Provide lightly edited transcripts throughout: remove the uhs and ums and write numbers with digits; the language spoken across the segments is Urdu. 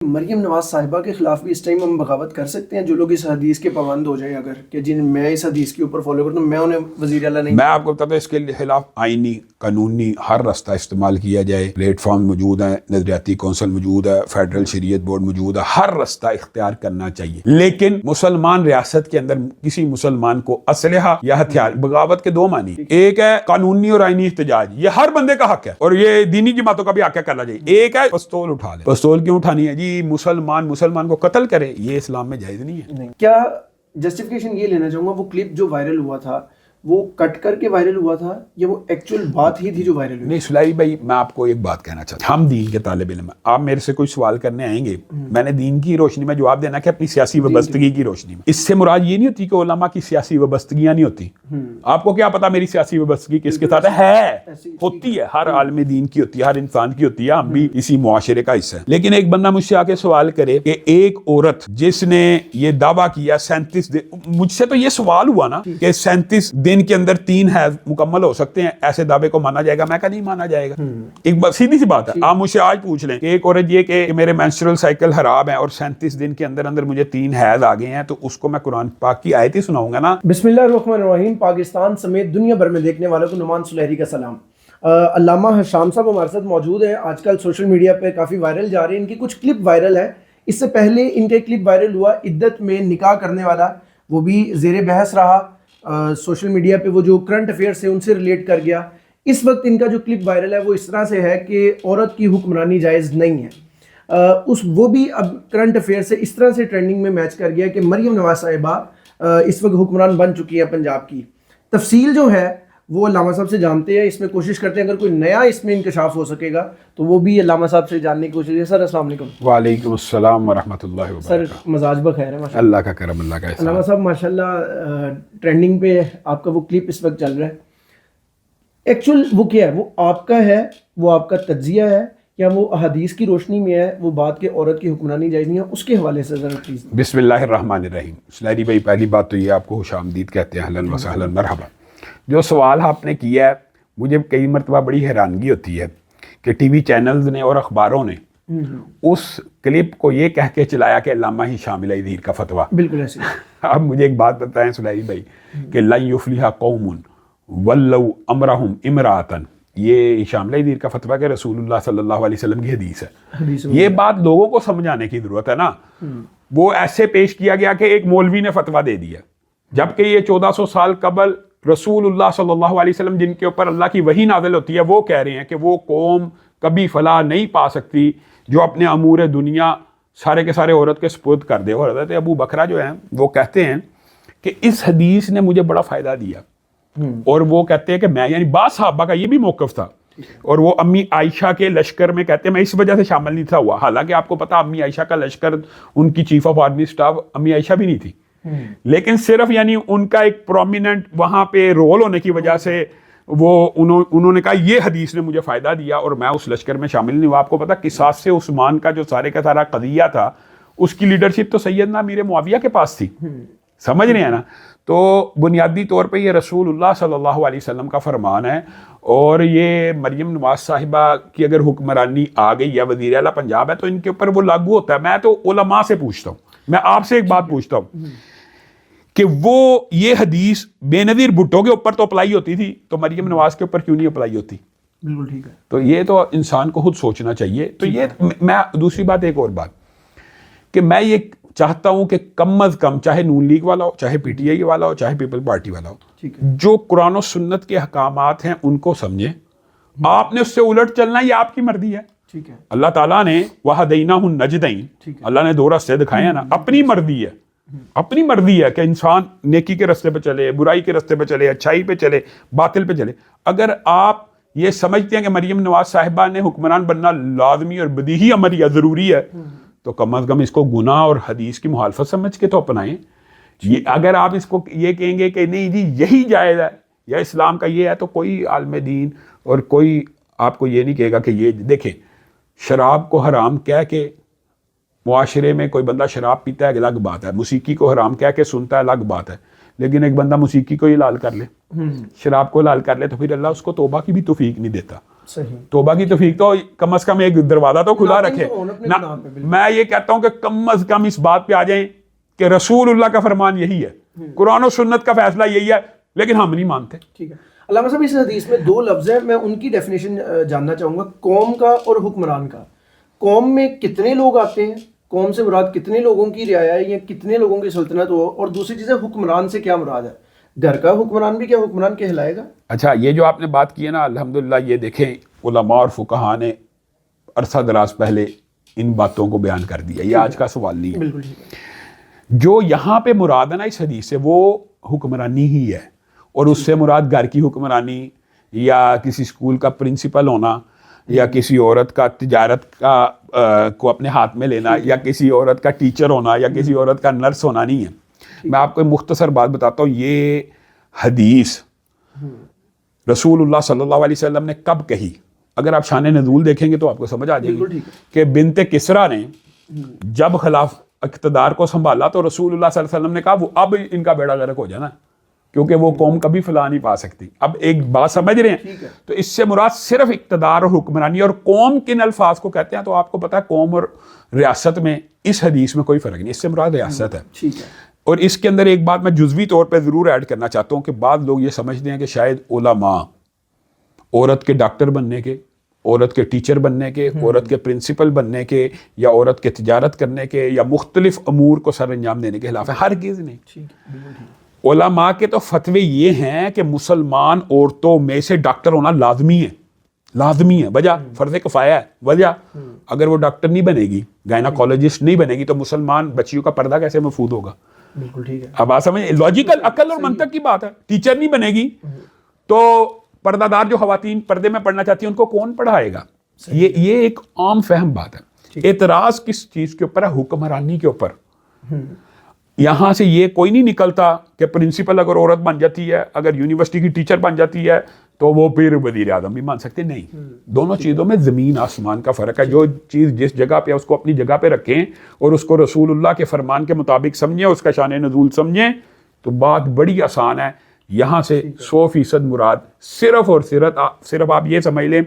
مریم نواز صاحبہ کے خلاف بھی اس ٹائم ہم بغاوت کر سکتے ہیں؟ جو لوگ اس حدیث کے پابند ہو جائیں اگر کہ جن میں اس حدیث کے اوپر فالو کرتا ہوں، میں انہیں وزیر اعلیٰ نہیں. میں آپ کو بتاتا ہوں اس کے خلاف آئینی قانونی ہر رستہ استعمال کیا جائے. پلیٹ فارم موجود ہیں، نظریاتی کونسل موجود ہے، فیڈرل شریعت بورڈ موجود ہے، ہر رستہ اختیار کرنا چاہیے. لیکن مسلمان ریاست کے اندر کسی مسلمان کو اسلحہ یا ہتھیار، بغاوت کے دو معنی، ایک ہے قانونی اور آئینی احتجاج، یہ ہر بندے کا حق ہے اور یہ دینی جماعتوں کا بھی حق ہے کرنا چاہیے. ایک ہے پستول اٹھا لے. پستول کیوں اٹھانی ہے جی؟ مسلمان کو قتل کرے، یہ اسلام میں جائز نہیں ہے. کیا جسٹیفیکیشن یہ لینا چاہوں گا وہ کلپ جو وائرل ہوا تھا وہ کٹ کر کے وائرل ہوا تھا یا وہ ایکچوئل بات ہی تھی جو وائرل ہوئی؟ نہیں سلائی بھائی، میں آپ کو ایک بات کہنا چاہتا ہوں، ہم دین کے طالب علم ہیں. آپ میرے سے کوئی سوال کرنے آئیں گے، میں نے دین کی روشنی میں جواب دینا کہ اپنی سیاسی وابستگی کی روشنی میں. اس سے مراد یہ نہیں ہوتی کہ علماء کی سیاسی وابستگیاں نہیں ہوتی. آپ کو کیا پتا میری سیاسی وابستگی کس کے ساتھ ہے؟ ہوتی ہے، ہر عالم دین کی ہوتی ہے، ہر انسان کی ہوتی ہے. ہم بھی اسی معاشرے کا حصہ ہیں. لیکن ایک بندہ مجھ سے آ کے سوال کرے کہ ایک عورت جس نے یہ دعویٰ کیا 37 دن، مجھ سے تو یہ سوال ہوا نا کہ 37 دن کے اندر 3 حیض مکمل ہو سکتے ہیں، ایسے دعوے کو مانا جائے گا؟ میں کہا نہیں مانا جائے گا. ایک سیدھی سی بات ہے. آپ مجھ سے آج پوچھ لیں کہ ایک عورت یہ کہ میرے مینسٹرل سائیکل خراب ہے اور 37 دن کے اندر اندر مجھے 3 حیض آ گئے ہیں، تو اس کو میں قرآن پاک کی آیت ہی سناؤں گا نا. بسم اللہ الرحمن الرحیم. پاکستان سمیت دنیا بھر میں دیکھنے والوں کو نعمان سلیری کا سلام. علامہ شام صاحب ہمارے ساتھ موجود ہیں. آج کل سوشل میڈیا پہ کافی وائرل جا رہے ہیں، ان کی کچھ کلپ وائرل ہے. اس سے پہلے ان کا کلپ وائرل ہوا عدت میں نکاح کرنے والا، وہ بھی زیر بحث رہا سوشل میڈیا پہ. وہ جو کرنٹ افیئرس ہیں ان سے ریلیٹ کر گیا. اس وقت ان کا جو کلپ وائرل ہے وہ اس طرح سے ہے کہ عورت کی حکمرانی جائز نہیں ہے. وہ بھی اب کرنٹ افیئر سے اس طرح سے ٹرینڈنگ میں میچ کر گیا کہ مریم نواز صاحبہ اس وقت حکمران بن چکی ہیں پنجاب کی. تفصیل جو ہے وہ علامہ صاحب سے جانتے ہیں، اس میں کوشش کرتے ہیں اگر کوئی نیا اس میں انکشاف ہو سکے گا تو وہ بھی علامہ صاحب سے جاننے کی کوشش ہے. سر السلام علیکم. وعلیکم السلام ورحمۃ اللہ وبرکاتہ. سر مزاج بخیر ہے ماشاءاللہ. اللہ کا کرم، اللہ کا احسان. علامہ صاحب ماشاءاللہ ٹرینڈنگ پہ آپ کا وہ کلپ اس وقت چل رہا ہے. ایکچوئل وہ کیا ہے؟ وہ آپ کا ہے، وہ آپ کا تجزیہ ہے یا وہ احادیث کی روشنی میں ہے وہ بات کہ عورت کی حکمرانی جائز نہیں ہے؟ اس کے حوالے سے ذرا پلیز. بسم اللہ الرحمن الرحیم. سلیری بھائی، پہلی بات تو یہ آپ کو خوش آمدید کہتے ہیں، اہلاً و سہلاً مرحبا. جو سوال آپ نے کیا ہے مجھے کئی مرتبہ بڑی حیرانگی ہوتی ہے کہ ٹی وی چینلز نے اور اخباروں نے اس کلپ کو یہ کہہ کے چلایا کہ علامہ ہی شامل دیر کا فتویٰ. بالکل ایسے. اب مجھے ایک بات بتائیں سلیری بھائی کہ لن یفلح قوم ولو امرہم امراتن، یہ شامل دیر کا فتویٰ کہ رسول اللہ صلی اللہ علیہ وسلم کی حدیث ہے. یہ بات لوگوں کو سمجھانے کی ضرورت ہے نا. وہ ایسے پیش کیا گیا کہ ایک مولوی نے فتویٰ دے دیا، جبکہ یہ 1400 سال قبل رسول اللہ صلی اللہ علیہ وسلم جن کے اوپر اللہ کی وحی نازل ہوتی ہے وہ کہہ رہے ہیں کہ وہ قوم کبھی فلاح نہیں پا سکتی جو اپنے امور دنیا سارے کے سارے عورت کے سپرد کر دے. اور حضرت ابو بکرہ جو ہیں وہ کہتے ہیں کہ اس حدیث نے مجھے بڑا فائدہ دیا، اور وہ کہتے ہیں کہ میں، یعنی بعض صحابہ کا یہ بھی موقف تھا، اور وہ امی عائشہ کے لشکر میں کہتے ہیں میں اس وجہ سے شامل نہیں تھا ہوا. حالانکہ آپ کو پتا امی عائشہ کا لشکر، ان کی چیف آف آرمی سٹاف امی عائشہ بھی نہیں تھی، لیکن صرف یعنی ان کا ایک پرومیننٹ وہاں پہ رول ہونے کی وجہ سے وہ انہوں نے کہا یہ حدیث نے مجھے فائدہ دیا اور میں اس لشکر میں شامل نہیں ہوا. آپ کو پتا قصاص سے عثمان کا جو سارے کا سارا قضیہ تھا اس کی لیڈرشپ تو سیدنا امیر معاویہ کے پاس تھی. سمجھ رہے ہیں نا. تو بنیادی طور پہ یہ رسول اللہ صلی اللہ علیہ وسلم کا فرمان ہے، اور یہ مریم نواز صاحبہ کی اگر حکمرانی آ گئی یا وزیر اعلیٰ پنجاب ہے تو ان کے اوپر وہ لاگو ہوتا ہے. میں تو علماء سے پوچھتا ہوں، میں آپ سے ایک بات پوچھتا ہوں کہ وہ یہ حدیث بے نظیر بھٹو کے اوپر تو اپلائی ہوتی تھی، تو مریم نواز کے اوپر کیوں نہیں اپلائی ہوتی؟ بالکل ٹھیک ہے. تو یہ تو انسان کو خود سوچنا چاہیے. تو یہ میں دوسری بات، ایک اور بات کہ میں یہ چاہتا ہوں کہ کم از کم، چاہے نون لیگ والا ہو، چاہے پی ٹی آئی والا ہو، چاہے پیپل پارٹی والا ہو، جو قرآن و سنت کے احکامات ہیں ان کو سمجھیں. آپ نے اس سے الٹ چلنا یہ آپ کی مرضی ہے. ٹھیک ہے. اللہ تعالیٰ نے وَهَدَيْنَاهُ النَّجْدَيْنِ، اللہ نے 2 راستے دکھائے ہیں نا. اپنی مرضی ہے، اپنی مرضی ہے کہ انسان نیکی کے راستے پہ چلے، برائی کے راستے پہ چلے، اچھائی پہ چلے، باطل پہ چلے. اگر آپ یہ سمجھتے ہیں کہ مریم نواز صاحبہ نے حکمران بننا لازمی اور بدیہی امر یا ضروری ہے تو کم از کم اس کو گناہ اور حدیث کی مخالفت سمجھ کے تو اپنائیں. یہ اگر آپ اس کو یہ کہیں گے کہ نہیں جی یہی جائز ہے یا اسلام کا یہ ہے، تو کوئی عالم دین اور کوئی آپ کو یہ نہیں کہے گا کہ یہ دیکھیں شراب کو حرام کہہ کے معاشرے میں کوئی بندہ شراب پیتا ہے الگ بات ہے، موسیقی کو حرام کہہ کے سنتا ہے الگ بات ہے، لیکن ایک بندہ موسیقی کو ہی حلال کر لے، شراب کو حلال کر لے، تو پھر اللہ اس کو توبہ کی بھی توفیق نہیں دیتا. صحیح. توبہ کی توفیق تو کم از کم ایک دروازہ تو کھلا رکھے نا. میں یہ کہتا ہوں کہ کم از کم اس بات پہ آ جائیں کہ رسول اللہ کا فرمان یہی ہے, قرآن و سنت کا فیصلہ یہی ہے, لیکن ہم نہیں مانتے. ٹھیک ہے علامہ صاحب, اس حدیث میں دو لفظ ہیں, میں ان کی ڈیفینیشن جاننا چاہوں گا, قوم کا اور حکمران کا. قوم میں کتنے لوگ آتے ہیں, قوم سے مراد کتنے لوگوں کی رعایا ہے یا کتنے لوگوں کی سلطنت ہو, اور دوسری چیز ہے حکمران سے کیا مراد ہے, گھر کا حکمران بھی کیا حکمران کہلائے گا؟ اچھا, یہ جو آپ نے بات کی ہے نا, الحمدللہ یہ دیکھیں علماء اور فقہاء نے عرصہ دراز پہلے ان باتوں کو بیان کر دیا, یہ آج کا سوال نہیں ہے. بالکل ٹھیک ہے. جو یہاں پہ مراد ہے نا اس حدیث سے, وہ حکمرانی ہی ہے, اور اس سے مراد گھر کی حکمرانی یا کسی اسکول کا پرنسپل ہونا یا کسی عورت کا تجارت کا کو اپنے ہاتھ میں لینا یا کسی عورت کا ٹیچر ہونا یا کسی عورت کا نرس ہونا نہیں ہے. میں آپ کو مختصر بات بتاتا ہوں, یہ حدیث رسول اللہ صلی اللہ علیہ وسلم نے کب کہی. اگر آپ شان نزول دیکھیں گے تو آپ کو سمجھ آ جائے گی کہ بنت کسرا نے جب خلاف اقتدار کو سنبھالا تو رسول اللہ صلی اللہ علیہ وسلم نے کہا وہ اب ان کا بیڑا غرق ہو جانا, کیونکہ وہ قوم کبھی فلاح نہیں پا سکتی. اب ایک بات سمجھ رہے ہیں, تو اس سے مراد صرف اقتدار اور حکمرانی. اور قوم کن الفاظ کو کہتے ہیں تو آپ کو پتا ہے, قوم اور ریاست میں اس حدیث میں کوئی فرق نہیں, اس سے مراد ریاست ہے. اور اس کے اندر ایک بات میں جزوی طور پہ ضرور ایڈ کرنا چاہتا ہوں کہ بعض لوگ یہ سمجھتے ہیں کہ شاید علماء عورت کے ڈاکٹر بننے کے, عورت کے ٹیچر بننے کے, عورت کے پرنسپل بننے کے, یا عورت کے تجارت کرنے کے, یا مختلف امور کو سر انجام دینے کے خلاف ہے. ہرگز نہیں. علماء کے تو فتوے یہ ہیں کہ مسلمان عورتوں میں سے ڈاکٹر ہونا لازمی ہے, لازمی ہے. وجہ فرض کفایہ ہے. وجہ اگر وہ ڈاکٹر نہیں بنے گی, گائناکولوجسٹ نہیں بنے گی, تو مسلمان بچیوں کا پردہ کیسے محفوظ ہوگا؟ بالکل ٹھیک ہے. اب آپ سمجھ, لاجیکل عقل اور منطق کی بات ہے. ٹیچر نہیں بنے گی تو پردہ دار جو خواتین پردے میں پڑھنا چاہتی ہیں ان کو کون پڑھائے گا؟ یہ ایک عام فہم بات ہے. اعتراض کس چیز کے اوپر ہے؟ حکمرانی کے اوپر. یہاں سے یہ کوئی نہیں نکلتا کہ پرنسپل اگر عورت بن جاتی ہے, اگر یونیورسٹی کی ٹیچر بن جاتی ہے تو وہ پھر وزیر اعظم بھی مان سکتے. نہیں, دونوں چیزوں میں زمین آسمان کا فرق ہے. جو چیز جس جگہ پہ اس کو اپنی جگہ پہ رکھیں اور اس کو رسول اللہ کے فرمان کے مطابق سمجھیں, اس کا شان نزول سمجھیں, تو بات بڑی آسان ہے. یہاں سے 100% مراد صرف اور صرف آپ یہ سمجھ لیں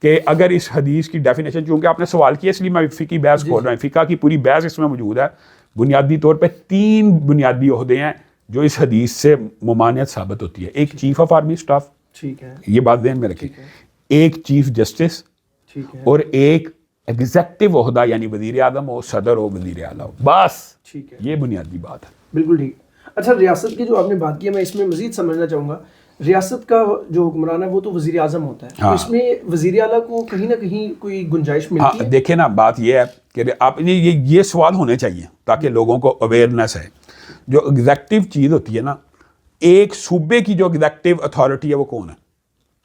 کہ اگر اس حدیث کی ڈیفینیشن, چونکہ آپ نے سوال کیا اس لیے میں فقہی بحث کھول رہا ہوں, فقہ کی پوری بحث اس میں موجود ہے. بنیادی طور پہ 3 بنیادی عہدے ہیں جو اس حدیث سے ممانعت ثابت ہوتی ہے. ایک چیف آف آرمی اسٹاف, ٹھیک ہے, یہ بات ذہن میں رکھیں, ایک چیف جسٹس, ٹھیک ہے, اور ایک ایگزیکٹو عہدہ یعنی وزیر اعظم ہو, صدر ہو, وزیر اعلیٰ ہو, بس. ٹھیک ہے, یہ بنیادی بات ہے. بالکل ٹھیک. اچھا, ریاست کی جو آپ نے بات کی ہے, میں اس میں مزید سمجھنا چاہوں گا. ریاست کا جو حکمران ہے وہ تو وزیر اعظم ہوتا ہے, تو اس میں وزیر اعلیٰ کو کہیں نہ کہیں کوئی گنجائش ملتی ہے؟ دیکھیں نا, بات یہ ہے کہ آپ نے یہ سوال ہونے چاہیے تاکہ لوگوں کو اویئرنیس ہے. جو ایگزیکٹو چیز ہوتی ہے نا, ایک صوبے کی جو ایگزیکٹو اتھارٹی ہے وہ کون ہے؟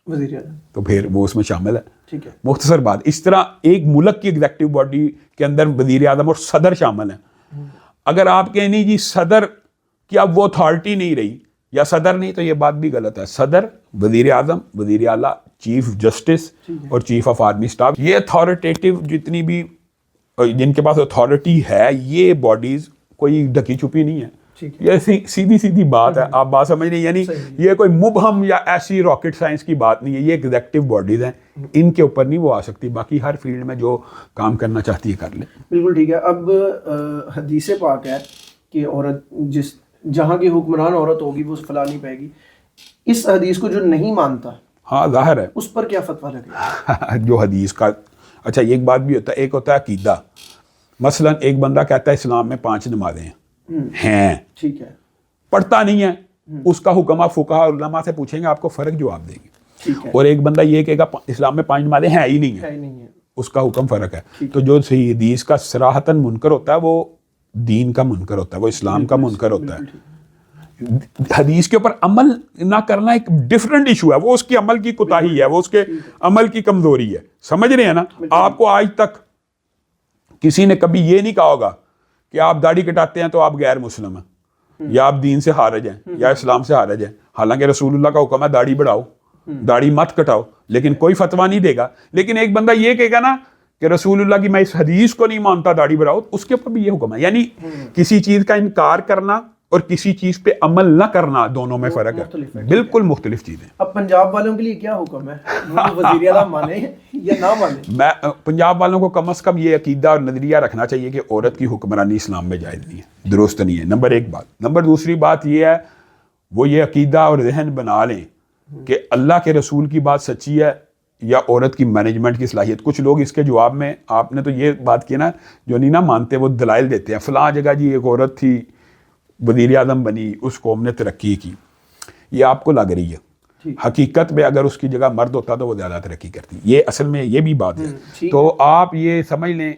وزیر اعظم. تو پھر وہ اس میں شامل ہے. ٹھیک ہے, مختصر بات. اس طرح ایک ملک کی ایگزیکٹو باڈی کے اندر وزیر اعظم اور صدر شامل ہیں. اگر آپ کہیں نہیں جی صدر کی اب وہ اتھارٹی نہیں رہی یا صدر نہیں, تو یہ بات بھی غلط ہے. صدر, وزیر اعظم, وزیر اعلیٰ, چیف جسٹس اور چیف آف آرمی اسٹاف, یہ اتھارٹیٹیو جتنی بھی جن کے پاس اتھارٹی ہے, یہ باڈیز کوئی ڈھکی چھپی نہیں ہے. یہ سیدھی بات ہے, آپ بات سمجھ رہے ہیں. یعنی یہ کوئی مبہم یا ایسی راکٹ سائنس کی بات نہیں ہے, یہ ایگزیکٹو باڈیز ہیں, ان کے اوپر نہیں وہ آ سکتی. باقی ہر فیلڈ میں جو کام کرنا چاہتی ہے کر لیں. بالکل ٹھیک ہے. اب حدیث پاک ہے کہ عورت جہاں کی حکمران عورت ہوگی وہ فلاں نہیں پائے گی. اس حدیث کو جو نہیں مانتا, ہاں ظاہر ہے, اس پر کیا فتویٰ لگے؟ جو حدیث کا, اچھا ایک بات بھی ہوتا ہے, ایک ہوتا ہے عقیدہ. مثلا ایک بندہ کہتا ہے اسلام میں 5 نمازیں ہیں, ٹھیک ہے, پڑھتا نہیں ہے, اس کا حکم آپ فقہاء علماء سے پوچھیں گے, آپ کو فرق جواب دیں گے. اور ایک بندہ یہ کہے گا اسلام میں 5 نمازیں ہیں ہی نہیں ہیں, اس کا حکم فرق ہے. تو جو صحیح حدیث کا صراحتاً منکر ہوتا ہے وہ دین کا منکر ہوتا ہے, وہ اسلام کا منکر ہوتا ہے. حدیث کے اوپر عمل نہ کرنا ایک ڈیفرنٹ ایشو ہے, وہ اس کی عمل کی کوتاہی ہے, وہ اس کے عمل کی کمزوری ہے. سمجھ رہے ہیں نا؟ آپ کو آج تک کسی نے کبھی یہ نہیں کہا ہوگا کہ آپ داڑھی کٹاتے ہیں تو آپ غیر مسلم ہیں یا آپ دین سے خارج ہیں یا اسلام سے خارج ہیں. حالانکہ رسول اللہ کا حکم ہے داڑھی بڑھاؤ, داڑھی مت کٹاؤ, لیکن کوئی فتویٰ نہیں دے گا. لیکن ایک بندہ یہ کہے گا نا کہ رسول اللہ کی میں اس حدیث کو نہیں مانتا, داڑھی بڑھاؤ, اس کے اوپر بھی یہ حکم ہے. یعنی کسی چیز کا انکار کرنا اور کسی چیز پہ عمل نہ کرنا دونوں میں فرق ہے، بالکل مختلف چیزیں. اب پنجاب والوں کے لیے کیا حکم ہے؟ وزیر اعظم مانے یا نہ مانے؟ میں پنجاب والوں کو کم از کم یہ عقیدہ اور نظریہ رکھنا چاہیے کہ عورت کی حکمرانی اسلام میں جائز نہیں ہے، درست نہیں ہے. نمبر ایک بات. نمبر دوسری بات یہ ہے وہ یہ عقیدہ اور ذہن بنا لیں کہ اللہ کے رسول کی بات سچی ہے یا عورت کی مینجمنٹ کی صلاحیت. کچھ لوگ اس کے جواب میں آپ نے تو یہ بات کی نا جو نہیں نہ مانتے وہ دلائل دیتے ہیں، فلاں جگہ جی ایک عورت تھی وزیر اعظم بنی اس قوم نے ترقی کی. یہ آپ کو لگ رہی ہے، حقیقت میں اگر اس کی جگہ مرد ہوتا تو وہ زیادہ ترقی کرتی. یہ اصل میں یہ بھی بات ہے. تو آپ یہ سمجھ لیں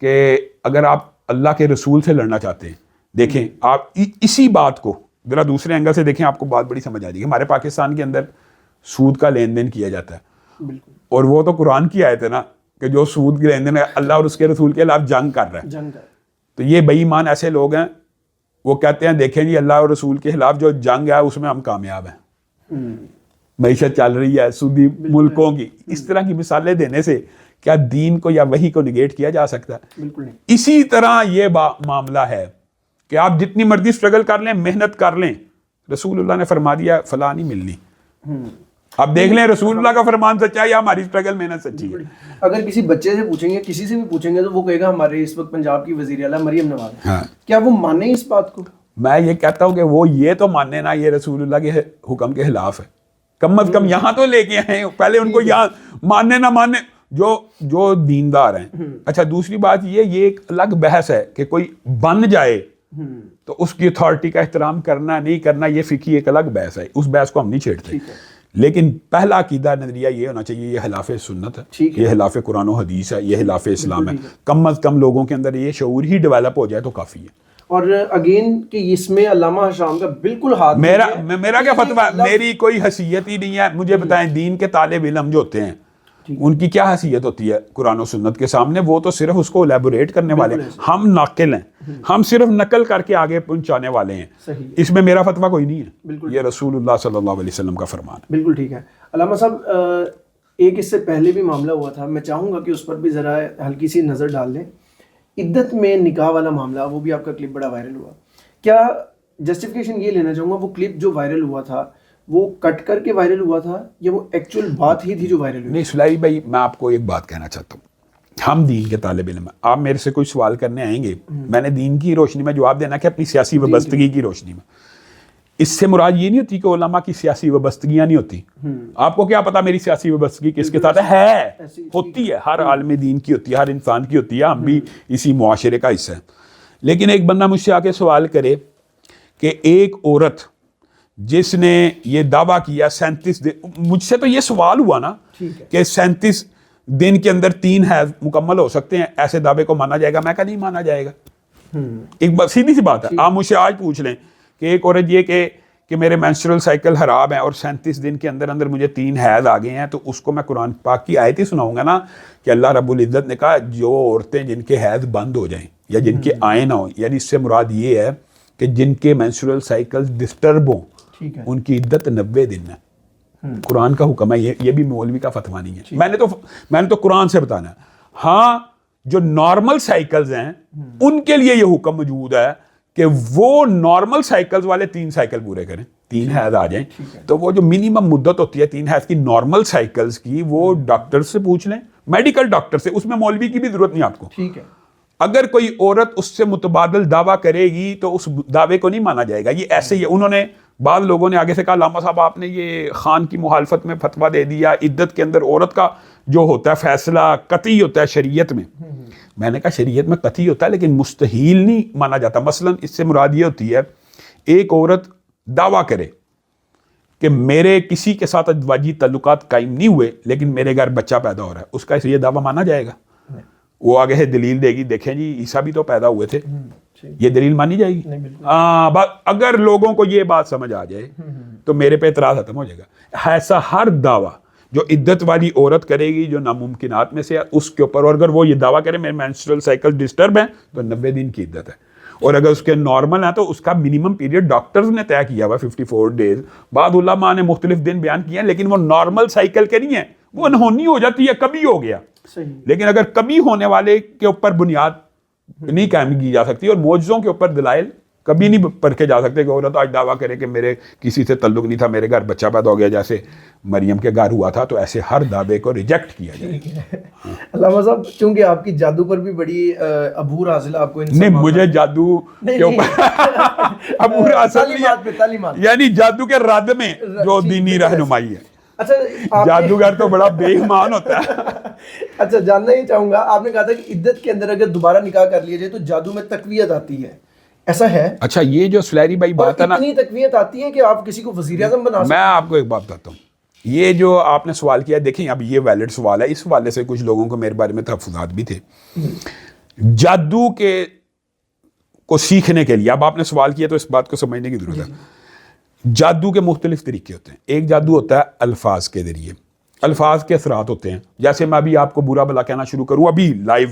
کہ اگر آپ اللہ کے رسول سے لڑنا چاہتے ہیں، دیکھیں آپ اسی بات کو ذرا دوسرے اینگل سے دیکھیں، آپ کو بات بڑی سمجھ آ جائے گی. ہمارے پاکستان کے اندر سود کا لین دین کیا جاتا ہے، اور وہ تو قرآن کی آیت ہے نا کہ جو سود کے لین دین اللہ اور اس کے رسول کے خلاف جنگ کر رہا ہے. تو یہ بے ایمان ایسے لوگ ہیں وہ کہتے ہیں دیکھیں جی اللہ اور رسول کے خلاف جو جنگ ہے اس میں ہم کامیاب ہیں، معیشت چل رہی ہے سودی ملکوں کی. اس طرح کی مثالیں دینے سے کیا دین کو یا وحی کو نگیٹ کیا جا سکتا ہے؟ بالکل نہیں. اسی طرح یہ معاملہ ہے کہ آپ جتنی مرضی اسٹرگل کر لیں، محنت کر لیں، رسول اللہ نے فرما دیا فلاں نہیں ملنی. اب دیکھ لیں رسول اللہ کا فرمان سچا ہے یا ہماری اسٹرگل محنت سچی ہے. اگر کسی بچے سے پوچھیں گے، کسی سے بھی پوچھیں گے تو وہ کہے گا ہمارے اس وقت پنجاب کی وزیر اعلیٰ مریم نواز. کیا وہ مانے اس بات کو؟ میں یہ کہتا ہوں کہ وہ یہ تو ماننے نا یہ رسول اللہ کے حکم کے خلاف ہے، کم از کم یہاں تو لے کے آئے. پہلے ان کو یہاں ماننے نہ ماننے جو دیندار ہیں. اچھا دوسری بات یہ ایک الگ بحث ہے کہ کوئی بن جائے تو اس کی اتھارٹی کا احترام کرنا نہیں کرنا، یہ فقہی ایک الگ بحث ہے، اس بحث کو ہم نہیں چھیڑتے. لیکن پہلا عقیدہ نظریہ یہ ہونا چاہیے یہ خلاف سنت ہے، یہ خلاف قرآن و حدیث ہے، یہ خلاف اسلام ہے. کم از کم لوگوں کے اندر یہ شعور ہی ڈیولپ ہو جائے تو کافی ہے. اور اگین کہ اس میں علامہ شام کا بالکل ہاتھ میرا کیا فتویٰ، میری کوئی حیثیت ہی نہیں ہے. مجھے بتائیں دین کے طالب علم جو ہوتے ہیں ان کی کیا حیثیت ہوتی ہے قرآن و سنت کے سامنے؟ وہ تو صرف اس کو الیبوریٹ کرنے والے ہیں، ہم ناقل ہیں، ہم صرف نقل کر کے آگے پہنچانے والے ہیں. اس میں میرا فتویٰ کوئی نہیں ہے، یہ رسول اللہ صلی اللہ علیہ وسلم کا فرمان ہے. بالکل ٹھیک ہے. علامہ صاحب ایک اس سے پہلے بھی معاملہ ہوا تھا، میں چاہوں گا کہ اس پر بھی ذرا ہلکی سی نظر ڈال دیں. عدت میں نکاح والا معاملہ، وہ بھی آپ کا کلپ بڑا وائرل ہوا. کیا جسٹیفیکیشن یہ لینا چاہوں گا وہ کلپ جو وائرل ہوا تھا وہ کٹ کر کے وائرل ہوا تھا یا وہ ایکچوئل بات ہی تھی جو وائرل ہوئی؟ نہیں سلائی بھائی، میں آپ کو ایک بات کہنا چاہتا ہوں. ہم دین کے طالب علم ہیں، آپ میرے سے کوئی سوال کرنے آئیں گے، میں نے دین کی روشنی میں جواب دینا کہ اپنی سیاسی وابستگی کی روشنی میں. اس سے مراد یہ نہیں ہوتی کہ علماء کی سیاسی وابستگیاں نہیں ہوتی. آپ کو کیا پتا میری سیاسی وابستگی کس کے ساتھ ہے؟ ہوتی ہے، ہر عالم دین کی ہوتی ہے، ہر انسان کی ہوتی ہے، ہم بھی اسی معاشرے کا حصہ ہیں. لیکن ایک بندہ مجھ سے آ کے سوال کرے کہ ایک عورت جس نے یہ دعویٰ کیا 37 دن، مجھ سے تو یہ سوال ہوا نا کہ 37 دن کے اندر 3 حیض مکمل ہو سکتے ہیں، ایسے دعوے کو مانا جائے گا؟ میں کہا نہیں مانا جائے گا. ایک سیدھی سی بات ہے. آپ مجھ سے آج پوچھ لیں کہ ایک عورت یہ کہ میرے مینسٹرل سائیکل خراب ہیں اور 37 دن کے اندر اندر مجھے 3 حیض آ گئے ہیں، تو اس کو میں قرآن پاک کی آیت ہی سناؤں گا نا کہ اللہ رب العزت نے کہا جو عورتیں جن کے حیض بند ہو جائیں یا جن کے آئے نہ ہوں، یعنی اس سے مراد یہ ہے کہ جن کے مینسٹرل سائیکل ڈسٹرب ہوں ان کی عدت 90 دن ہے. قرآن کا حکم ہے، یہ بھی مولوی کا فتویٰ نہیں ہے. میں نے تو قرآن سے بتانا ہے. ہاں جو نارمل سائیکلز ہیں ان کے لیے یہ حکم موجود ہے کہ وہ نارمل سائیکلز والے 3 سائیکل پورے کریں، 3 حیض آ جائیں. تو وہ جو منیمم مدت ہوتی ہے 3 حیض کی نارمل سائیکلز کی، وہ ڈاکٹر سے پوچھ لیں، میڈیکل ڈاکٹر سے، اس میں مولوی کی بھی ضرورت نہیں آپ کو. ٹھیک ہے. اگر کوئی عورت اس سے متبادل دعویٰ کرے گی تو اس دعوے کو نہیں مانا جائے گا. یہ ایسے ہی انہوں نے بعض لوگوں نے آگے سے کہا علامہ صاحب آپ نے یہ خان کی مخالفت میں فتویٰ دے دیا، عدت کے اندر عورت کا جو ہوتا ہے فیصلہ قطعی ہوتا ہے شریعت میں. میں نے کہا شریعت میں قطعی ہوتا ہے لیکن مستحیل نہیں مانا جاتا. مثلا اس سے مراد یہ ہوتی ہے ایک عورت دعویٰ کرے کہ میرے کسی کے ساتھ ازدواجی تعلقات قائم نہیں ہوئے لیکن میرے گھر بچہ پیدا ہو رہا ہے، اس کا یہ دعویٰ مانا جائے گا؟ وہ آگے سے دلیل دے گی، دیکھیں جی عیسیٰ بھی تو پیدا ہوئے تھے، یہ دلیل مانی جائے گی؟ اگر لوگوں کو یہ بات سمجھ آ جائے تو میرے پہ اعتراض ختم ہو جائے گا. ایسا ہر دعویٰ جو عدت والی عورت کرے گی جو ناممکنات میں سے اس کے اوپر، اور اگر وہ یہ دعویٰ کرے میرے مینسٹرل سائیکل ڈسٹرب ہیں تو 90 دن کی عدت ہے. اور اگر اس کے نارمل ہیں تو اس کا منیمم پیریڈ ڈاکٹرز نے طے کیا ہوا 54 ڈیز. بعض علماء نے مختلف دن بیان کیے ہیں لیکن وہ نارمل سائیکل کے نہیں ہیں، وہ انہونی ہو جاتی ہے، کبھی ہو گیا. لیکن اگر کبھی ہونے والے کے اوپر بنیاد نہیں قائم کی جا سکتی اور معجزوں کے اوپر دلائل کبھی نہیں پرکھے جا سکتے کہ عورت آج دعویٰ کرے کہ میرے کسی سے تعلق نہیں تھا, میرے گھر بچہ پیدا ہو گیا جیسے مریم کے گھر ہوا تھا, تو ایسے ہر دعوے کو ریجیکٹ کیا جائے. علامہ صاحب چونکہ آپ کی جادو پر بھی بڑی عبور حاصل آپ کو نہیں, مجھے جادو کے اوپر عبور حاصل نہیں, یعنی جادو کے رد میں جو دینی رہنمائی ہے. اچھا جادوگر تو بڑا بے ایمان ہوتا ہے. اچھا جاننا ہی چاہوں گا, آپ نے کہا تھا کہ عدت کے اندر اگر دوبارہ نکاح کر لیا جائے تو جادو میں تقویت آتی ہے, ایسا ہے؟ اچھا یہ جو سلیری بھائی بات ہے نا, اتنی تقویت آتی ہے کہ آپ کسی کو وزیر اعظم بنا سکتے میں آپ کو ایک بات بتاتا ہوں. یہ جو آپ نے سوال کیا, دیکھیں اب یہ ویلڈ سوال ہے, اس حوالے سے کچھ لوگوں کو میرے بارے میں تحفظات بھی تھے. جادو کے کو سیکھنے کے لیے, اب آپ نے سوال کیا تو اس بات کو سمجھنے کی ضرورت ہے. جادو کے مختلف طریقے ہوتے ہیں. ایک جادو ہوتا ہے الفاظ کے ذریعے, الفاظ کے اثرات ہوتے ہیں. جیسے میں ابھی آپ کو برا بھلا کہنا شروع کروں ابھی لائیو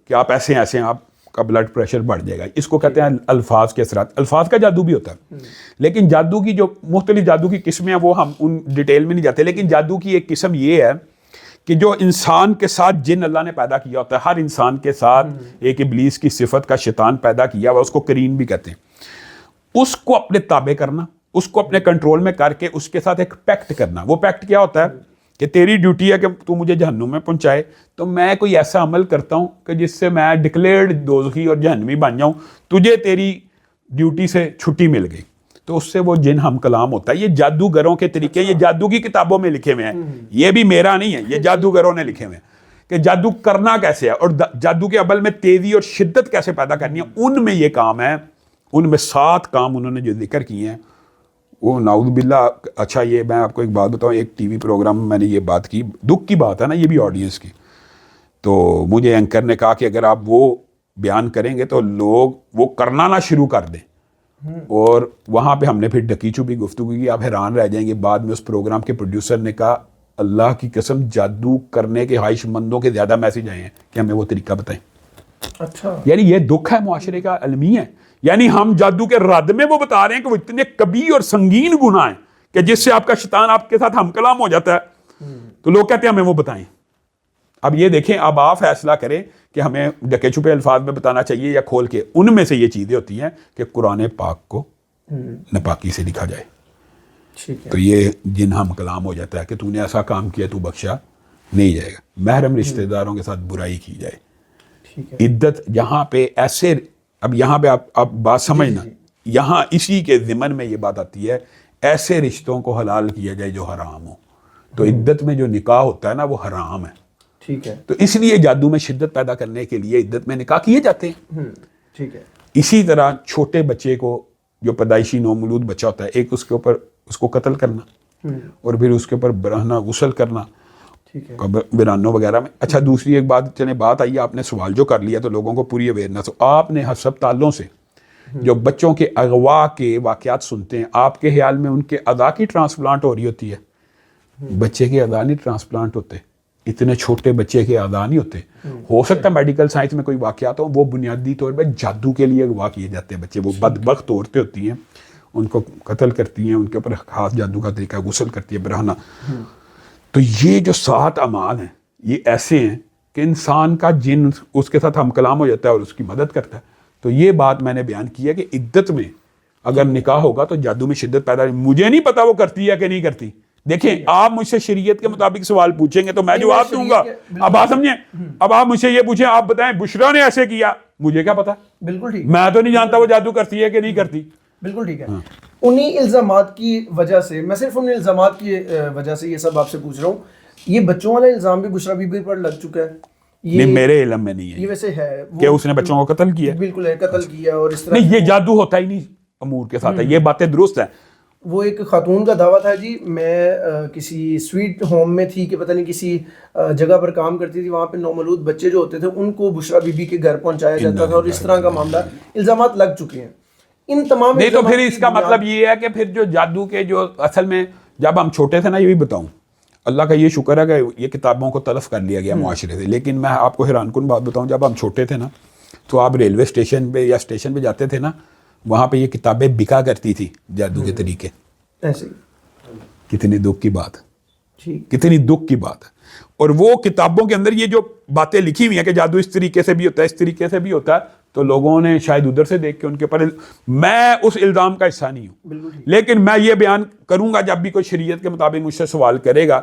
کہ آپ ایسے ہیں آپ کا بلڈ پریشر بڑھ جائے گا, اس کو کہتے ہیں الفاظ کے اثرات. الفاظ کا جادو بھی ہوتا ہے. لیکن جادو کی جو مختلف جادو کی قسمیں ہیں وہ ہم ان ڈیٹیل میں نہیں جاتے. لیکن جادو کی ایک قسم یہ ہے کہ جو انسان کے ساتھ جن اللہ نے پیدا کیا ہوتا ہے, ہر انسان کے ساتھ ایک ابلیس کی صفت کا شیطان پیدا کیا ہوا, اس کو قرین بھی کہتے ہیں. اس کو اپنے تابع کرنا, اس کو اپنے کنٹرول میں کر کے اس کے ساتھ ایک پیکٹ کرنا. وہ پیکٹ کیا ہوتا ہے کہ تیری ڈیوٹی ہے کہ تو مجھے جہنم میں پہنچائے, تو میں کوئی ایسا عمل کرتا ہوں کہ جس سے میں ڈکلیئرڈ دوزخی اور جہنمی بن جاؤں, تجھے تیری ڈیوٹی سے چھٹی مل گئی. تو اس سے وہ جن ہم کلام ہوتا ہے. یہ جادوگروں کے طریقے, یہ جادو کی کتابوں میں لکھے ہوئے ہیں, یہ بھی میرا نہیں ہے, یہ جادوگروں نے لکھے ہوئے ہیں کہ جادو کرنا کیسے ہے اور جادو کے عمل میں تیزی اور شدت کیسے پیدا کرنی ہے. ان میں یہ کام ہے, ان میں 7 کام انہوں نے جو ذکر کیے ہیں وہ نعوذ باللہ. اچھا یہ میں آپ کو ایک بات بتاؤں, ایک ٹی وی پروگرام میں میں نے یہ بات کی, دکھ کی بات ہے نا یہ بھی آڈینس کی, تو مجھے اینکر نے کہا کہ اگر آپ وہ بیان کریں گے تو لوگ وہ کرنا نہ شروع کر دیں. اور وہاں پہ ہم نے پھر ڈکی چھپی گفتگو کی, آپ حیران رہ جائیں گے. بعد میں اس پروگرام کے پروڈیوسر نے کہا اللہ کی قسم جادو کرنے کے خواہش مندوں کے زیادہ میسج آئے ہیں کہ ہمیں وہ طریقہ بتائیں. اچھا یعنی یہ دکھ ہے معاشرے کا, المی ہے. یعنی ہم جادو کے رد میں وہ بتا رہے ہیں کہ وہ اتنے کبیر اور سنگین گناہ ہیں کہ جس سے آپ کا شیطان آپ کے ساتھ ہم کلام ہو جاتا ہے, تو لوگ کہتے ہیں ہمیں وہ بتائیں. اب یہ دیکھیں, اب آپ فیصلہ کریں کہ ہمیں ڈکے چھپے الفاظ میں بتانا چاہیے یا کھول کے. ان میں سے یہ چیزیں ہوتی ہیں کہ قرآن پاک کو ناپاکی سے لکھا جائے, تو یہ جن ہم کلام ہو جاتا ہے کہ تو نے ایسا کام کیا تو بخشا نہیں جائے گا. محرم رشتہ داروں کے ساتھ برائی کی جائے, عدت جہاں پہ ایسے. اب یہاں پہ آپ بات سمجھنا, یہاں اسی کے ضمن میں یہ بات آتی ہے ایسے رشتوں کو حلال کیا جائے جو حرام ہو. تو عدت میں جو نکاح ہوتا ہے نا وہ حرام ہے. ٹھیک ہے, تو اس لیے جادو میں شدت پیدا کرنے کے لیے عدت میں نکاح کیے جاتے ہیں. ٹھیک ہے. اسی طرح چھوٹے بچے کو جو پیدائشی نومولود بچہ ہوتا ہے, ایک اس کے اوپر اس کو قتل کرنا اور پھر اس کے اوپر برہنہ غسل کرنا برانوں وغیرہ میں. اچھا دوسری ایک بات, چلے بات آئی, آپ نے سوال جو کر لیا تو لوگوں کو پوری اویئرنیس ہو. آپ نے ہسپتالوں سے جو بچوں کے اغوا کے واقعات سنتے ہیں, آپ کے خیال میں ان کے اعضاء کی ٹرانسپلانٹ ہو رہی ہوتی ہے؟ بچے کے اعضاء نہیں ٹرانسپلانٹ ہوتے, اتنے چھوٹے بچے کے اعضاء نہیں ہوتے. ہو سکتا ہے میڈیکل سائنس میں کوئی واقعات ہوں, وہ بنیادی طور پہ جادو کے لیے اغوا کیے جاتے ہیں بچے. وہ بدبخت عورتیں ہوتی ہیں, ان کو قتل کرتی ہیں, ان کے اوپر خاص جادو کا طریقہ غسل کرتی ہے برہنہ. تو یہ جو 7 اعمال ہیں یہ ایسے ہیں کہ انسان کا جن اس کے ساتھ ہم کلام ہو جاتا ہے اور اس کی مدد کرتا ہے. تو یہ بات میں نے بیان کی ہے کہ عدت میں اگر نکاح ہوگا تو جادو میں شدت پیدا. مجھے نہیں پتا وہ کرتی ہے کہ نہیں کرتی. دیکھیں آپ مجھ سے شریعت کے مطابق سوال پوچھیں گے تو میں جواب دوں گا. اب آپ سمجھیں, اب آپ مجھ سے یہ پوچھیں, آپ بتائیں بشرا نے ایسے کیا, مجھے کیا پتا, بالکل ٹھیک, میں تو نہیں جانتا وہ جادو کرتی ہے کہ نہیں کرتی. بالکل ٹھیک ہے. انہی الزامات کی وجہ سے, میں صرف ان الزامات کی وجہ سے یہ سب آپ سے پوچھ رہا ہوں. یہ بچوں والا الزام بھی بشرا بی بی پر لگ چکا ہے. نہیں میرے علم میں نہیں ہے یہ ویسے ہے کہ اس نے بچوں کو قتل کیا. بالکل ہے, قتل کیا. اور اس طرح نہیں, یہ جادو ہوتا ہی نہیں امور کے ساتھ ہے, یہ باتیں درست ہیں. وہ ایک خاتون کا دعویٰ تھا جی, میں کسی سویٹ ہوم میں تھی کہ پتہ نہیں کسی جگہ پر کام کرتی تھی, وہاں پہ نومولود بچے جو ہوتے تھے ان کو بشرا بی بی کے گھر پہنچایا جاتا تھا, اور اس طرح کا معاملہ, الزامات لگ چکے ہیں. ان تمام نہیں تو پھر اس کا مطلب یہ ہے کہ پھر جو جادو کے جو اصل میں جب ہم چھوٹے تھے نا, یہ بھی بتاؤں اللہ کا یہ شکر ہے کہ یہ کتابوں کو تلف کر لیا گیا معاشرے سے. لیکن میں آپ کو حیران کن بات بتاؤں, جب ہم چھوٹے تھے نا تو آپ ریلوے اسٹیشن پہ یا اسٹیشن پہ جاتے تھے نا, وہاں پہ یہ کتابیں بکا کرتی تھی جادو کے طریقے. ایسے کتنی دکھ کی بات ہے, کتنی دکھ کی بات ہے. اور وہ کتابوں کے اندر یہ جو باتیں لکھی ہوئی ہیں کہ جادو اس طریقے سے بھی ہوتا ہے, اس طریقے سے بھی ہوتا ہے, تو لوگوں نے شاید ادھر سے دیکھ کے ان کے اوپر، میں اس الزام کا حصہ نہیں ہوں، لیکن میں یہ بیان کروں گا جب بھی کوئی شریعت کے مطابق مجھ سے سوال کرے گا.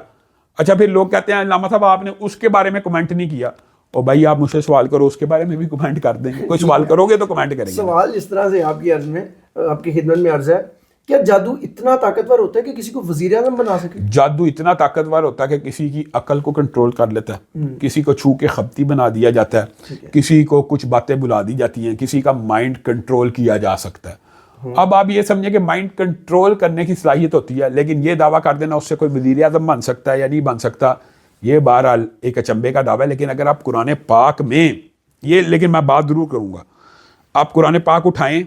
اچھا پھر لوگ کہتے ہیں علامہ صاحب آپ نے اس کے بارے میں کمنٹ نہیں کیا. اور بھائی آپ مجھ سے سوال کرو، اس کے بارے میں بھی کمنٹ کر دیں گے. کوئی سوال کرو گے تو کمنٹ کریں گے. سوال اس طرح سے آپ کی عرض میں، آپ کی خدمت میں عرض ہے، کیا جادو اتنا طاقتور ہوتا ہے کہ کسی کو وزیر اعظم بنا سکے؟ جادو اتنا طاقتور ہوتا ہے کہ کسی کی عقل کو کنٹرول کر لیتا ہے، کسی کو چھو کے خبتی بنا دیا جاتا ہے، کسی کو کچھ باتیں بلا دی جاتی ہیں، کسی کا مائنڈ کنٹرول کیا جا سکتا ہے. اب آپ یہ سمجھیں کہ مائنڈ کنٹرول کرنے کی صلاحیت ہوتی ہے، لیکن یہ دعویٰ کر دینا اس سے کوئی وزیر اعظم بن سکتا ہے یا نہیں بن سکتا، یہ بہرحال ایک اچنبے کا دعویٰ ہے. لیکن اگر آپ قرآن پاک میں یہ، لیکن میں بات ضرور کروں گا، آپ قرآن پاک اٹھائیں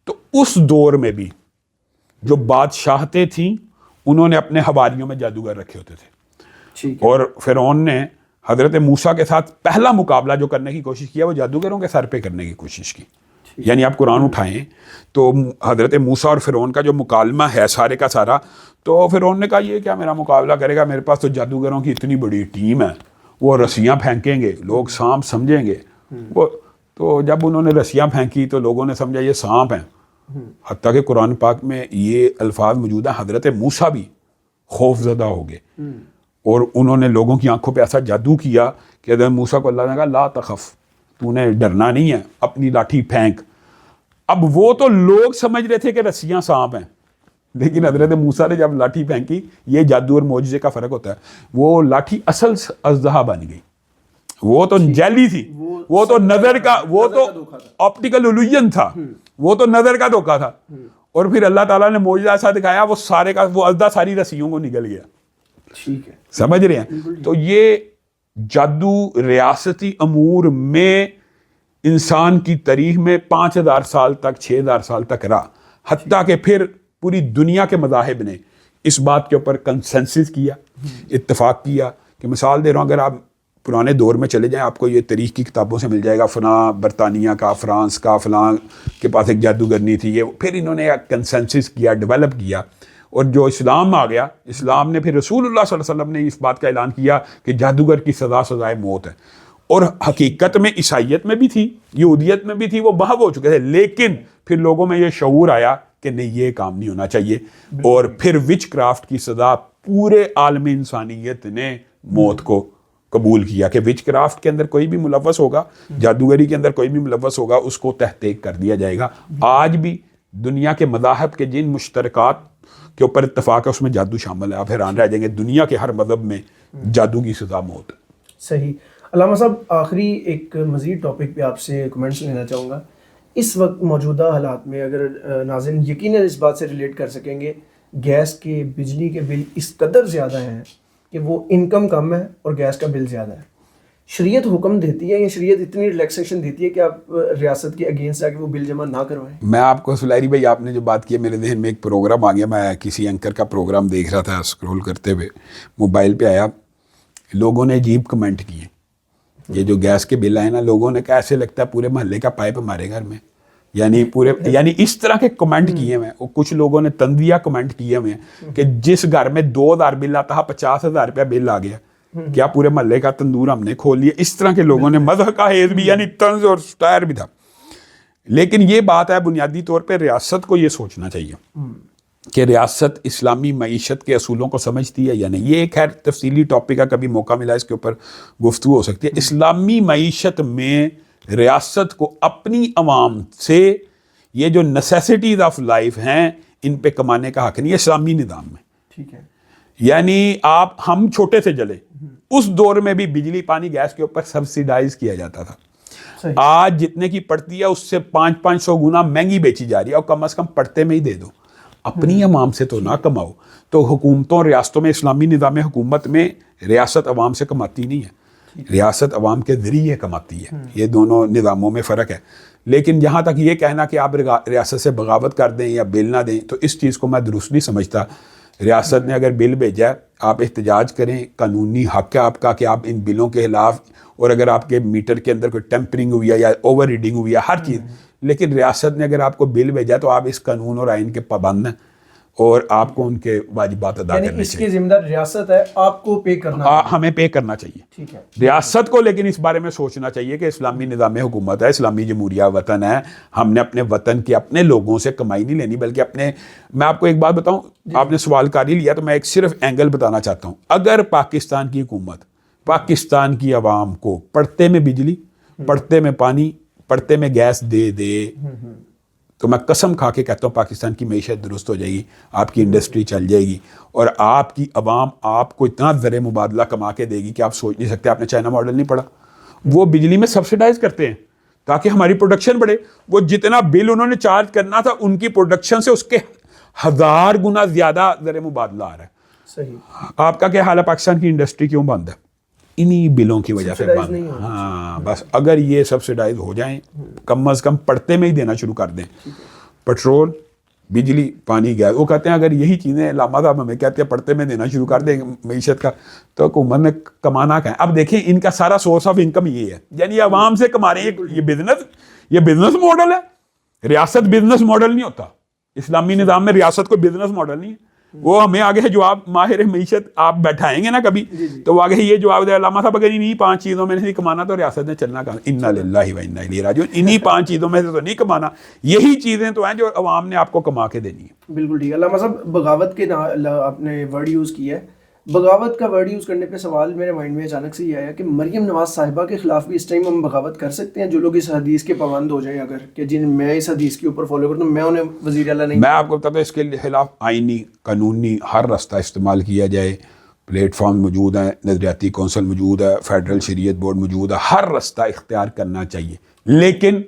تو اس دور میں بھی جو بادشاہتیں تھیں انہوں نے اپنے حواریوں میں جادوگر رکھے ہوتے تھے. اور فرعون نے حضرت موسیٰ کے ساتھ پہلا مقابلہ جو کرنے کی کوشش کیا وہ جادوگروں کے سر پہ کرنے کی کوشش کی. یعنی آپ قرآن اٹھائیں تو حضرت موسیٰ اور فرعون کا جو مکالمہ ہے سارے کا سارا، تو فرعون نے کہا یہ کیا میرا مقابلہ کرے گا، میرے پاس تو جادوگروں کی اتنی بڑی ٹیم ہے، وہ رسیاں پھینکیں گے، لوگ سانپ سمجھیں گے. وہ تو جب انہوں نے رسیاں پھینکی تو لوگوں نے سمجھا یہ سانپ ہیں. حتیٰ کہ قرآن پاک میں یہ الفاظ موجود ہیں، حضرت موسیٰ بھی خوف زدہ ہو گئے اور انہوں نے لوگوں کی آنکھوں پہ ایسا جادو کیا کہ حضرت موسیٰ کو اللہ نے کہا لا تخف، تو نے ڈرنا نہیں ہے، اپنی لاٹھی پھینک. اب وہ تو لوگ سمجھ رہے تھے کہ رسیاں سانپ ہیں، لیکن حضرت موسیٰ نے جب لاٹھی پھینکی، یہ جادو اور معجزے کا فرق ہوتا ہے، وہ لاٹھی اصل اژدہا بن گئی. وہ تو جیلی تھی، وہ تو نظر کا، وہ تو آپٹیکل الوژن تھا، وہ تو نظر کا دھوکا تھا. اور پھر اللہ تعالیٰ نے معجزہ ایسا دکھایا وہ سارے کا وہ اژدہا ساری رسیوں کو نکل گیا. ٹھیک ہے، سمجھ رہے ہیں؟ تو یہ جادو ریاستی امور میں انسان کی تاریخ میں 5000 سال تک 6000 سال تک رہا، حتیٰ کہ پھر پوری دنیا کے مذاہب نے اس بات کے اوپر کنسنسس کیا، اتفاق کیا. کہ مثال دے رہا ہوں، اگر آپ پرانے دور میں چلے جائیں آپ کو یہ تاریخ کی کتابوں سے مل جائے گا، فلاں برطانیہ کا، فرانس کا، فلاں کے پاس ایک جادوگرنی تھی. یہ پھر انہوں نے کنسنسس کیا، ڈیولپ کیا. اور جو اسلام آ گیا، اسلام نے پھر رسول اللہ صلی اللہ علیہ وسلم نے اس بات کا اعلان کیا کہ جادوگر کی سزا سزائے موت ہے. اور حقیقت میں عیسائیت میں بھی تھی، یہودیت میں بھی تھی، وہ محو ہو چکے تھے، لیکن پھر لوگوں میں یہ شعور آیا کہ نہیں یہ کام نہیں ہونا چاہیے. اور پھر وچ کرافٹ کی سزا پورے عالم انسانیت نے موت کو قبول کیا کہ وچ کرافٹ کے اندر کوئی بھی ملوث ہوگا، جادوگری کے اندر کوئی بھی ملوث ہوگا، اس کو تحقیق کر دیا جائے گا. آج بھی دنیا کے مذاہب کے جن مشترکات کے اوپر اتفاق ہے اس میں جادو شامل ہے. آپ حیران رہ جائیں گے، دنیا کے ہر مذہب میں جادو کی سزا موت ہے. صحیح. علامہ صاحب آخری ایک مزید ٹاپک پہ آپ سے کمنٹس لینا چاہوں گا. اس وقت موجودہ حالات میں اگر ناظرین یقیناً اس بات سے ریلیٹ کر سکیں گے، گیس کے، بجلی کے بل اس قدر زیادہ ہیں کہ وہ انکم کم ہے اور گیس کا بل زیادہ ہے. شریعت حکم دیتی ہے یا شریعت اتنی ریلیکسیشن دیتی ہے کہ آپ ریاست کے اگینسٹ جا کے وہ بل جمع نہ کروائیں؟ میں آپ کو سلائری بھائی آپ نے جو بات کی میرے ذہن میں ایک پروگرام آ گیا. میں کسی اینکر کا پروگرام دیکھ رہا تھا، اسکرول کرتے ہوئے موبائل پہ آیا، لوگوں نے عجیب کمنٹ کیے. یہ جو گیس کے بل آئے نا، لوگوں نے کہا ایسے لگتا ہے پورے محلے کا پائپ ہمارے گھر میں، یعنی اس طرح کے کمنٹ کیے ہوئے ہیں. کچھ لوگوں نے تندیہ کمنٹ کیے ہوئے ہیں کہ جس گھر میں 2000 بل آتا ہے 50,000 روپیہ بل آ گیا، کیا پورے محلے کا تندور ہم نے کھول لیا. اس طرح کے لوگوں نے مذہب کا حیض بھی، یعنی طنز اور سٹائر بھی تھا. لیکن یہ بات ہے بنیادی طور پہ ریاست کو یہ سوچنا چاہیے کہ ریاست اسلامی معیشت کے اصولوں کو سمجھتی ہے یا نہیں. یہ ایک خیر تفصیلی ٹاپک ہے، کبھی موقع ملا اس کے اوپر گفتگو ہو سکتی ہے. اسلامی معیشت میں ریاست کو اپنی عوام سے یہ جو نیسیسٹیز آف لائف ہیں ان پہ کمانے کا حق نہیں ہے اسلامی نظام میں. ٹھیک ہے. یعنی ہم چھوٹے سے جلے، اس دور میں بھی بجلی پانی گیس کے اوپر سبسیڈائز کیا جاتا تھا. آج جتنے کی پڑتی ہے اس سے 500 گنا مہنگی بیچی جا رہی ہے، اور کم از کم پڑتے میں ہی دے دو، اپنی عوام سے تو نہ کماؤ. تو حکومتوں ریاستوں میں، اسلامی نظام حکومت میں ریاست عوام سے کماتی نہیں ہے، ریاست عوام کے ذریعے کماتی ہے. یہ دونوں نظاموں میں فرق ہے. لیکن جہاں تک یہ کہنا کہ آپ ریاست سے بغاوت کر دیں یا بل نہ دیں، تو اس چیز کو میں درست نہیں سمجھتا. ریاست نے اگر بل بھیجا ہے، آپ احتجاج کریں، قانونی حق ہے آپ کا کہ آپ ان بلوں کے خلاف، اور اگر آپ کے میٹر کے اندر کوئی ٹیمپرنگ ہوئی ہے یا اوور ریڈنگ ہوئی ہے، ہر چیز، لیکن ریاست نے اگر آپ کو بل بھیجا تو آپ اس قانون اور آئین کے پابند ہیں. اور آپ کو ان کے واجبات ادا یعنی کرنے اس کی چاہیے. ذمہ دار ریاست ہے, آپ کو پے کرنا ہے. ہمیں پے کرنا چاہیے ٹھیک ہے. ریاست کو, لیکن اس بارے میں سوچنا چاہیے کہ اسلامی نظام حکومت ہے, اسلامی جمہوریہ وطن ہے, ہم نے اپنے وطن کی اپنے لوگوں سے کمائی نہیں لینی بلکہ اپنے. میں آپ کو ایک بات بتاؤں, آپ نے سوال کاری لیا تو میں ایک صرف اینگل بتانا چاہتا ہوں. اگر پاکستان کی حکومت پاکستان کی عوام کو پڑتے میں بجلی, پڑتے میں پانی, پڑتے میں گیس دے دے تو میں قسم کھا کے کہتا ہوں پاکستان کی معیشت درست ہو جائے گی, آپ کی انڈسٹری چل جائے گی, اور آپ کی عوام آپ کو اتنا زر مبادلہ کما کے دے گی کہ آپ سوچ نہیں سکتے. آپ نے چائنا ماڈل نہیں پڑھا, وہ بجلی میں سبسڈائز کرتے ہیں تاکہ ہماری پروڈکشن بڑھے. وہ جتنا بل انہوں نے چارج کرنا تھا ان کی پروڈکشن سے اس کے 1000 گنا زیادہ زر مبادلہ آ رہا ہے. صحیح. آپ کا کیا حال ہے, پاکستان کی انڈسٹری کیوں بند ہے؟ انہی بلوں کی وجہ سے Subsidize بند. نہیں ہو رہی. ہاں بس اگر یہ سبسڈائز ہو جائیں, کم از کم پڑتے میں ہی دینا شروع کر دیں, پٹرول, بجلی, پانی, گیس. وہ کہتے ہیں اگر یہی چیزیں علامہ صاحب ہمیں کہتے ہیں پڑتے میں دینا شروع کر دیں معیشت کا, تو حکومت نے کمانا کہاں ہے؟ اب دیکھیں ان کا سارا سورس آف انکم یہ ہے, یعنی عوام سے کما رہے ہیں. یہ بزنس ماڈل ہے. ریاست بزنس ماڈل نہیں ہوتا, اسلامی نظام میں ریاست کو بزنس ماڈل نہیں ہے. وہ ہمیں آگے ہے جواب ماہر معیشت آپ بیٹھائیں گے نا کبھی, تو وہ آگے یہ جواب دے علامہ صاحب اگر انہی 5 چیزوں میں نہیں کمانا تو ریاست نے چلنا کہاں؟ انا للہ و انا الیہ راجعون. انہی 5 چیزوں میں سے تو نہیں کمانا, یہی چیزیں تو ہیں جو عوام نے آپ کو کما کے دینی ہے. بالکل ٹھیک ہے. علامہ صاحب بغاوت کے آپ نے ورڈ یوز کیا ہے, بغاوت کا ورڈ یوز کرنے پہ سوال میرے مائنڈ میں اچانک سے یہ آیا کہ مریم نواز صاحبہ کے خلاف بھی اس ٹائم ہم بغاوت کر سکتے ہیں, جو لوگ اس حدیث کے پابند ہو جائیں اگر کہ جن میں اس حدیث کے اوپر فالو کرتا ہوں, میں انہیں وزیر اعلیٰ نہیں. میں آپ کو بتاتا ہوں اس کے خلاف آئینی قانونی ہر راستہ استعمال کیا جائے. پلیٹ فارم موجود ہیں, نظریاتی کونسل موجود ہے, فیڈرل شریعت بورڈ موجود ہے, ہر راستہ اختیار کرنا چاہیے. لیکن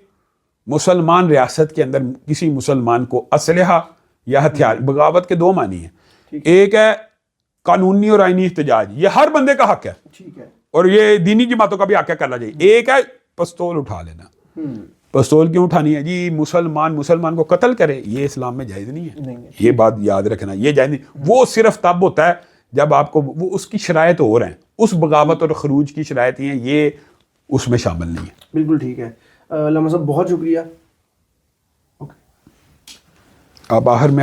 مسلمان ریاست کے اندر کسی مسلمان کو اسلحہ یا ہتھیار, بغاوت کے 2 معنی ہیں. ایک ہے قانونی اور آئینی احتجاج, یہ ہر بندے کا حق ہے, ٹھیک ہے, اور یہ دینی جماعتوں کا بھی حق ہے کرنا چاہیے. ایک ہے پستول اٹھا لینا. پستول کیوں اٹھانی ہے جی؟ مسلمان کو قتل کرے, یہ اسلام میں جائز نہیں ہے. یہ بات یاد رکھنا, یہ جائز نہیں. وہ صرف تب ہوتا ہے جب آپ کو وہ اس کی شرائط اور ہیں, اس بغاوت اور خروج کی شرائط ہیں, یہ اس میں شامل نہیں ہے. بالکل ٹھیک ہے. علامہ صاحب بہت شکریہ. آپ آخر میں